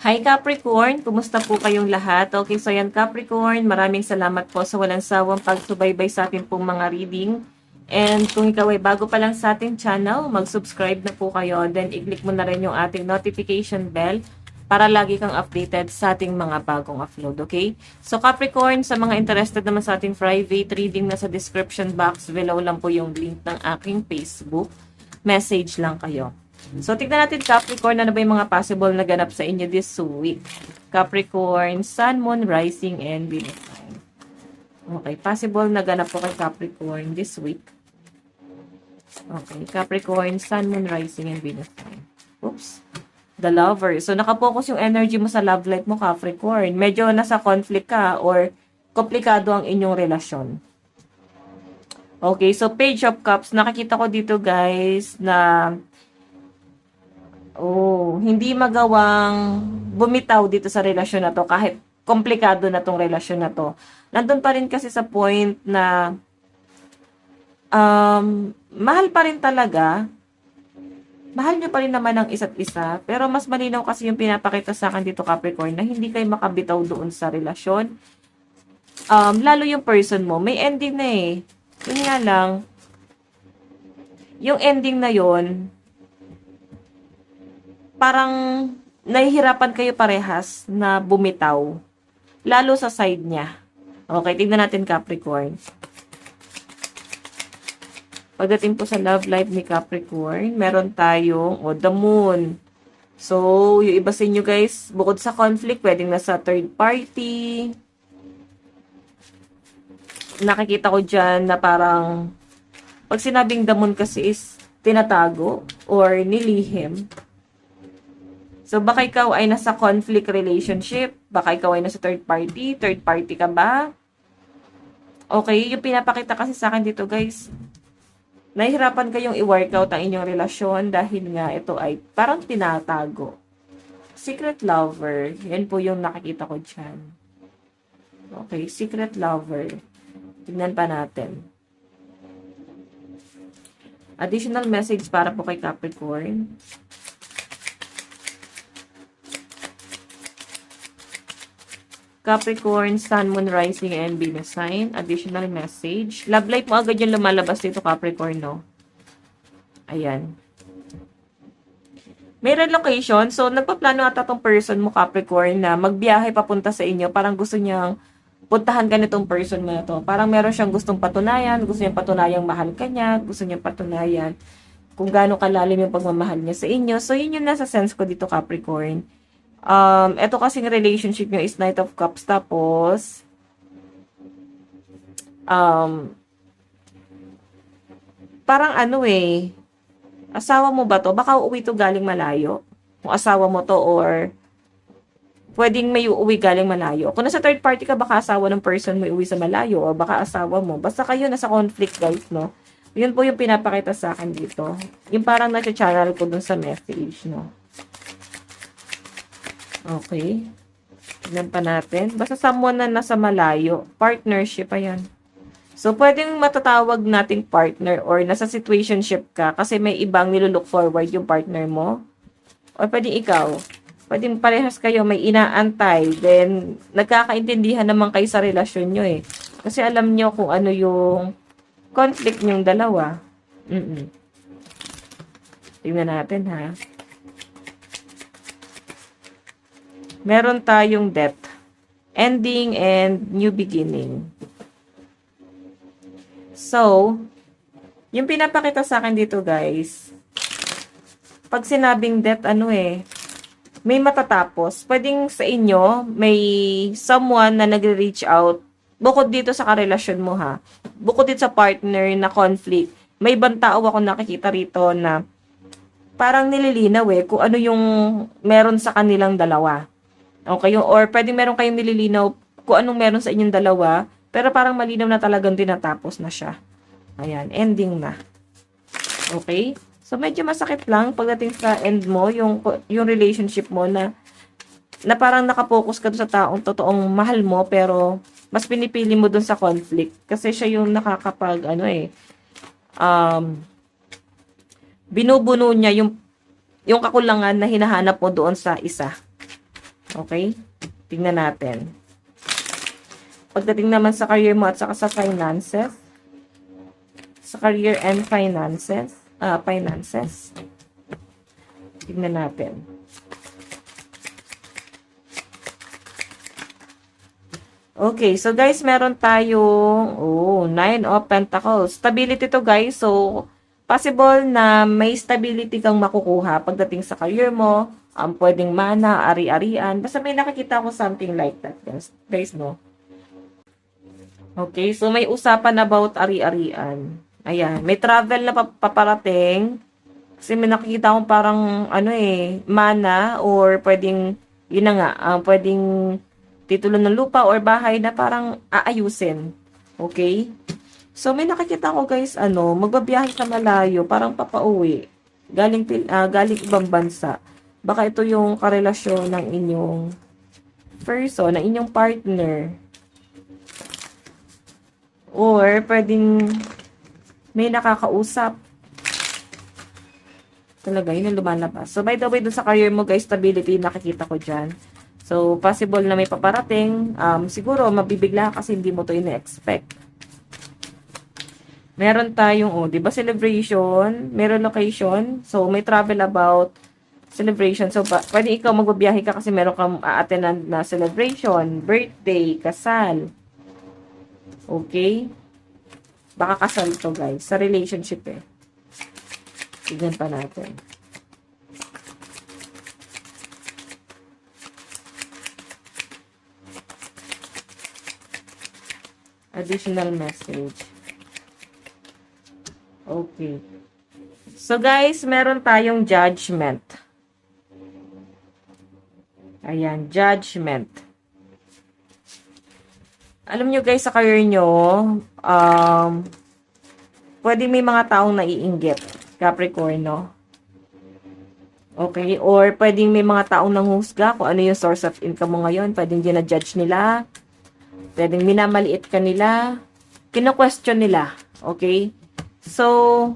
Hi Capricorn, kumusta po kayong lahat? Okay, so yan Capricorn, maraming salamat po sa walang sawang pagsubaybay sa atin pong mga reading. And kung ikaw ay bago pa lang sa ating channel, mag-subscribe na po kayo. Then i-click mo na rin yung ating notification bell para lagi kang updated sa ating mga bagong upload, okay? So Capricorn, sa mga interested naman sa ating private reading, na sa description box below lang po yung link ng aking Facebook. Message lang kayo. So, tignan natin Capricorn, ano ba yung mga possible na ganap sa inyo this week? Capricorn, Sun, Moon, Rising, and Venus sign. Okay, possible na ganap po kay Capricorn this week. Okay, Capricorn, Sun, Moon, Rising, and Venus sign. Oops. The Lover. So, nakapokus yung energy mo sa love life mo, Capricorn. Medyo nasa conflict ka or komplikado ang inyong relasyon. Okay, so Page of Cups. Nakikita ko dito, guys, na hindi magawang bumitaw dito sa relasyon na to kahit komplikado na tong relasyon na to. Nandun pa rin kasi sa point na mahal pa rin talaga. Mahal nyo pa rin naman ang isa't isa. Pero mas malinaw kasi yung pinapakita sa akin dito, Capricorn, na hindi kayo makabitaw doon sa relasyon. Lalo yung person mo, may ending na eh. Yun nga lang, yung ending na yon parang nahihirapan kayo parehas na bumitaw. Lalo sa side niya. Okay, tignan natin Capricorn. Pagdating po sa love life ni Capricorn, meron tayong The Moon. So, yung iba sa inyo guys, bukod sa conflict, pwedeng nasa third party. Nakikita ko dyan na parang pag sinabing The Moon kasi is tinatago or nilihim. So, baka ikaw ay nasa conflict relationship. Baka ikaw ay nasa third party. Third party ka ba? Okay, yung pinapakita kasi sa akin dito, guys. Nahihirapan kayong i-workout ang inyong relasyon dahil nga ito ay parang tinatago. Secret lover. Yan po yung nakikita ko dyan. Okay, secret lover. Tignan pa natin. Additional message para po kay Capricorn. Capricorn, Sun, Moon, Rising, and Venus sign. Additional message. Love life mo agad yung lumalabas dito, Capricorn, no? Ayan. May relocation. So, nagpaplano ata tong person mo, Capricorn, na magbiyahe papunta sa inyo. Parang gusto niyang puntahan ka nitong person mo na to. Parang meron siyang gustong patunayan. Gusto niyang patunayang mahal ka niya. Gusto niyang patunayan kung gaano kalalim yung pagmamahal niya sa inyo. So, yun yung nasa sense ko dito, Capricorn. Ito kasing relationship nyo is Knight of Cups. Tapos, parang ano eh, asawa mo ba to? Baka uuwi to galing malayo. Kung asawa mo to or pwedeng may uuwi galing malayo. Kung nasa third party ka, baka asawa ng person mo uuwi sa malayo o baka asawa mo. Basta kayo nasa conflict, guys, no? Yun po yung pinapakita sa akin dito. Yung parang nasa-channel ko dun sa message, no? Okay. Tignan pa natin. Basta someone na nasa malayo. Partnership, ayan. So, pwedeng matatawag nating partner or nasa situationship ka kasi may ibang nilulook forward yung partner mo. O pwedeng ikaw. Pwedeng parehas kayo, may inaantay. Then, nagkakaintindihan naman kayo sa relasyon nyo eh. Kasi alam nyo kung ano yung conflict nyong dalawa. Tingnan natin ha. Meron tayong death, ending, and new beginning. So, yung pinapakita sa akin dito, guys, pag sinabing death, may matatapos. Pwedeng sa inyo, may someone na nagre-reach out, bukod dito sa karelasyon mo ha, bukod dito sa partner na conflict, may ibang tao ako nakikita rito na parang nililinaw kung ano yung meron sa kanilang dalawa. Okay, or pwedeng meron kayong nililinaw kung anong meron sa inyong dalawa, pero parang malinaw na talagang tinatapos na siya. Ayan, ending na. Okay? So, medyo masakit lang pagdating sa end mo, yung relationship mo na parang nakapokus ka doon sa taong totoong mahal mo, pero mas pinipili mo doon sa conflict. Kasi siya yung nakakapag, binubuno niya yung kakulangan na hinahanap mo doon sa isa. Okay? Tingnan natin. Pagdating naman sa career mo at saka sa finances, sa career and finances, tingnan natin. Okay, so guys, meron tayong, Nine of Pentacles. Stability to guys, so possible na may stability kang makukuha pagdating sa career mo, pwedeng mana, ari-arian, basta may nakikita ko something like that, guys, no? Okay, so may usapan about ari-arian. Ayan, may travel na paparating, kasi may nakikita akong parang, mana, or pwedeng, yun na nga, pwedeng titulo ng lupa or bahay na parang aayusin. Okay? So, may nakikita ko guys, magbabiyahe sa malayo, parang papauwi. Galing ibang bansa. Baka ito yung karelasyon ng inyong person, ng inyong partner. Or, pwedeng may nakakausap. Talaga, yun ang lumalabas. So, by the way, dun sa career mo guys, stability, nakikita ko dyan. So, possible na may paparating. Siguro, mabibigla kasi hindi mo to ina-expect. Meron tayong, di ba, celebration, meron location. So, may travel about celebration. So, pwede ikaw magbabiyahe ka kasi meron kang a-attend na celebration, birthday, kasal. Okay? Baka kasal to, guys. Sa relationship, eh. Tignan pa natin. Additional message. Okay. So, guys, meron tayong judgment. Ayan, judgment. Alam nyo, guys, sa career nyo, pwede may mga taong naiinggit. Capricorn, no? Okay? Or pwedeng may mga taong nanghusga kung ano yung source of income mo ngayon. Pwedeng gina-judge nila. Pwedeng minamaliit ka nila. Kino-question nila. Okay? So,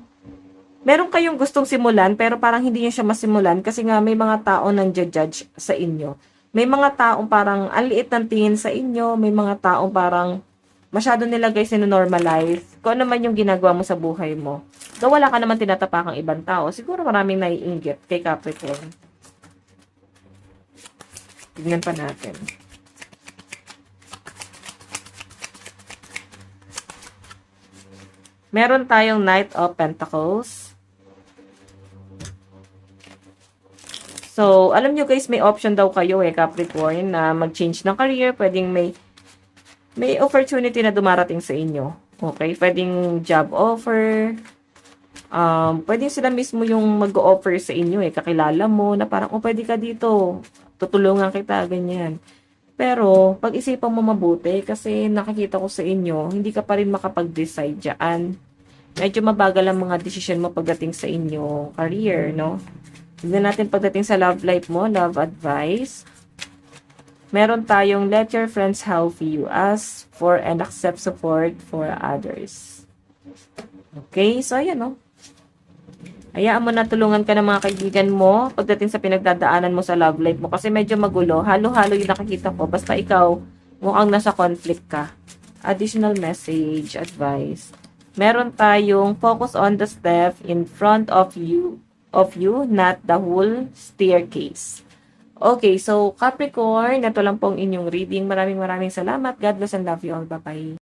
meron kayong gustong simulan, pero parang hindi nyo siya masimulan kasi nga may mga tao nang judge sa inyo. May mga taong parang ang liit ng tingin sa inyo. May mga taong parang masyado nila guys normalize kung ano man yung ginagawa mo sa buhay mo. Though wala ka naman tinatapakang ibang tao, siguro maraming naiinggit kay Capricorn. Tignan pa natin. Meron tayong Knight of Pentacles. So, alam nyo guys, may option daw kayo Capricorn, na mag-change ng career. Pwedeng may opportunity na dumarating sa inyo. Okay? Pwedeng job offer. Pwedeng sila mismo yung mag-offer sa inyo kakilala mo na parang, pwede ka dito. Tutulungan kita, ganyan. Pero, pag-isipan mo mabuti kasi nakikita ko sa inyo, hindi ka pa rin makapag-decide dyan. Medyo mabagal ang mga decision mo pagdating sa inyo career, no? Tignan natin pagdating sa love life mo, love advice. Meron tayong let your friends help you, ask for and accept support for others. Okay, so ayan, no? Hayaan mo na tulungan ka ng mga kaibigan mo pagdating sa pinagdadaanan mo sa love life mo kasi medyo magulo. Halo-halo yung nakikita ko. Basta ikaw, mukhang nasa conflict ka. Additional message, advice. Meron tayong focus on the step in front of you, not the whole staircase. Okay, so Capricorn, ito lang pong inyong reading. Maraming salamat. God bless and love you all. Bye-bye.